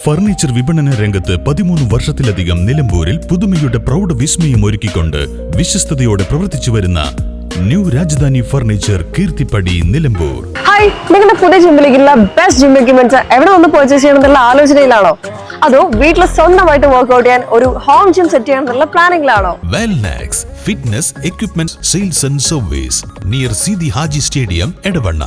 Furniture വിപണന രംഗത്ത് 13 വർഷത്തിലധികം നിലമ്പൂരിൽ പുതുമയുടെ പ്രൗഢ വിസ്മയം ഒരുക്കിക്കൊണ്ട് വിശ്വസ്തയോടെ പ്രവർത്തിച്ചു വരുന്ന new Rajdhani furniture Keerthippadi Nilambur. Hi, നിങ്ങളുടെ പുതിയ ജിമ്മിലേക്കുള്ള ബെസ്റ്റ് ജിം എക്യുപ്മെന്റ്സ് എവിടെ വന്ന് പർച്ചേസ് ചെയ്യണമെന്നുള്ള ആലോചനയിലാണോ? അതോ വീട്ടിൽ സ്വന്തമായിട്ട് വർക്ക്ഔട്ട് ചെയ്യാൻ ഒരു ഹോം ജിം സെറ്റ് ചെയ്യാനുള്ള പ്ലാനിംഗിലാണോ? Wellnex fitness equipment sales and service near Seethi Haji stadium Edavanna.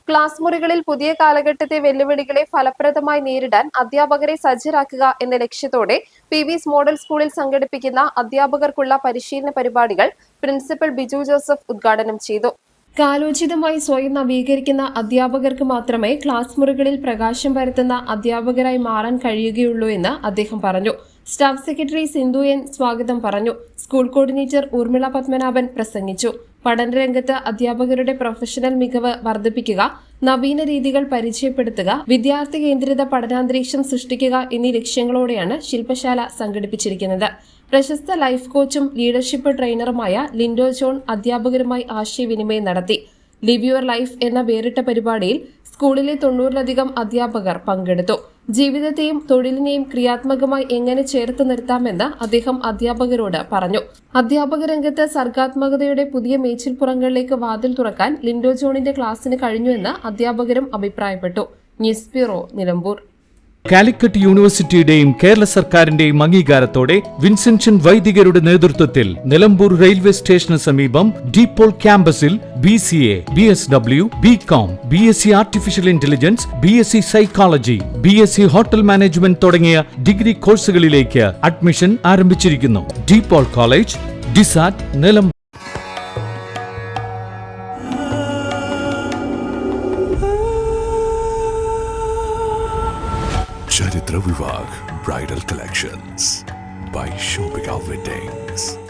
Class മുറികളിൽ പുതിയ കാലഘട്ടത്തെ വെല്ലുവിളികളെ ഫലപ്രദമായി നേരിടാൻ അധ്യാപകരെ സജ്ജരാക്കുക എന്ന ലക്ഷ്യത്തോടെ PV's മോഡൽ സ്കൂളിൽ സംഘടിപ്പിക്കുന്ന അധ്യാപകർക്കുള്ള പരിശീലന പരിപാടികൾ പ്രിൻസിപ്പൽ ബിജു ജോസഫ് ഉദ്ഘാടനം ചെയ്തു. കാലോചിതമായി സ്വയം നവീകരിക്കുന്ന അധ്യാപകർക്ക് മാത്രമേ ക്ലാസ് മുറികളിൽ പ്രകാശം പരത്തുന്ന അധ്യാപകരായി മാറാൻ കഴിയുകയുള്ളൂ എന്ന് അദ്ദേഹം പറഞ്ഞു. സ്റ്റാഫ് സെക്രട്ടറി സിന്ധു എൻ സ്വാഗതം പറഞ്ഞു. സ്കൂൾ കോർഡിനേറ്റർ ഊർമിള പത്മനാഭൻ പ്രസംഗിച്ചു. പഠനരംഗത്ത് അധ്യാപകരുടെ പ്രൊഫഷണൽ മികവ് വർദ്ധിപ്പിക്കുക, നവീന രീതികൾ പരിചയപ്പെടുത്തുക, വിദ്യാർത്ഥി കേന്ദ്രിത പഠനാന്തരീക്ഷം സൃഷ്ടിക്കുക എന്നീ ലക്ഷ്യങ്ങളോടെയാണ് ശില്പശാല സംഘടിപ്പിച്ചിരിക്കുന്നത്. പ്രശസ്ത ലൈഫ് കോച്ചും ലീഡർഷിപ്പ് ട്രെയിനറുമായ ലിൻഡോ ജോൺ അധ്യാപകരുമായി ആശയവിനിമയം നടത്തി. ലിവ് യുവർ ലൈഫ് എന്ന വേറിട്ട പരിപാടിയിൽ സ്കൂളിലെ 90-ലധികം അധ്യാപകർ പങ്കെടുത്തു. ജീവിതത്തെയും തൊഴിലിനെയും ക്രിയാത്മകമായി എങ്ങനെ ചേർത്ത് നിർത്താമെന്ന് അദ്ദേഹം അധ്യാപകരോട് പറഞ്ഞു. അധ്യാപക രംഗത്ത് സർഗാത്മകതയുടെ പുതിയ മേച്ചിൽപ്പുറങ്ങളിലേക്ക് വാതിൽ തുറക്കാൻ ലിൻഡോ ജോണിന്റെ ക്ലാസിന് കഴിഞ്ഞുവെന്ന് അധ്യാപകരും അഭിപ്രായപ്പെട്ടു. News bureau, Nilambur. കാലിക്കറ്റ് യൂണിവേഴ്സിറ്റിയുടെയും കേരള സർക്കാരിന്റെയും അംഗീകാരത്തോടെ വിൻസെൻഷൻ വൈദികരുടെ നേതൃത്വത്തിൽ നിലമ്പൂർ റെയിൽവേ സ്റ്റേഷന് സമീപം ഡീപോൾ ക്യാമ്പസിൽ BCA, BSW, BCom, BSc artificial intelligence, BSc psychology, BSc hotel management തുടങ്ങിയ ഡിഗ്രി കോഴ്സുകളിലേക്ക് അഡ്മിഷൻ ആരംഭിച്ചിരിക്കുന്നു. De Paul college, DiSAT, Nilambur. Charitra Vivag Bridal Collections by Shobhika Weddings.